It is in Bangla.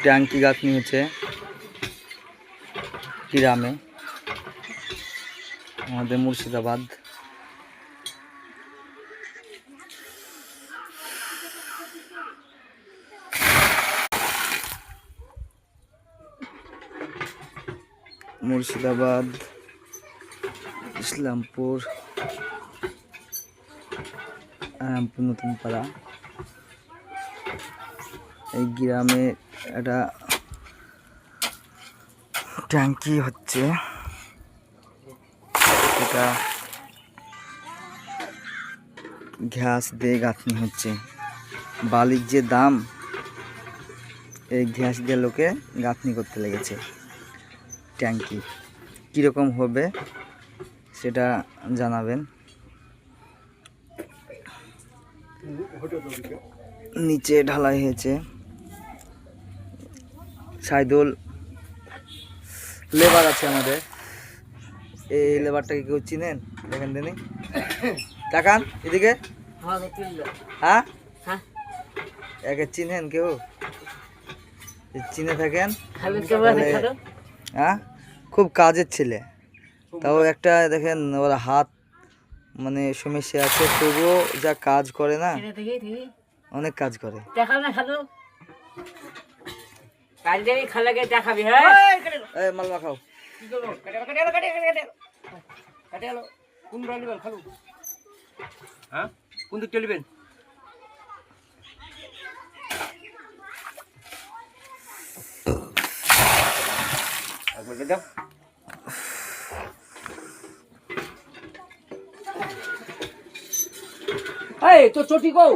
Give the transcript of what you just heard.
ট্যাঙ্কি গাঁথনি হচ্ছে গ্রামে আমাদের মুর্শিদাবাদ। মুর্শিদাবাদ ইসলামপুর নতুন পাড়া, এই গ্রামে একটা ট্যাঙ্কি হচ্ছে, এটা ঘাস দিয়ে গাঁথনি হচ্ছে। বালির যে দাম, এই ঘাস দিয়ে লোকে গাঁথনি করতে লেগেছে। ট্যাঙ্কি কীরকম হবে সেটা জানাবেন। নিচে ঢালাই হয়েছে। সাইদুল লেবার আছে আমাদের, এই লেবারটাকে কেউ চিনেন? দেখেন দিনি, তাকান এদিকে। হ্যাঁ, একে চিনেন কেউ? চিনে থাকেন? হ্যাঁ, খুব কাজের ছেলে। তাও একটা দেখেন ওর হাত মানে সমস্যা আছে, তবুও যা কাজ করে না, অনেক কাজ করে। মাল মাখাও। কোন দিক চলবেন? এই তো চটি কও।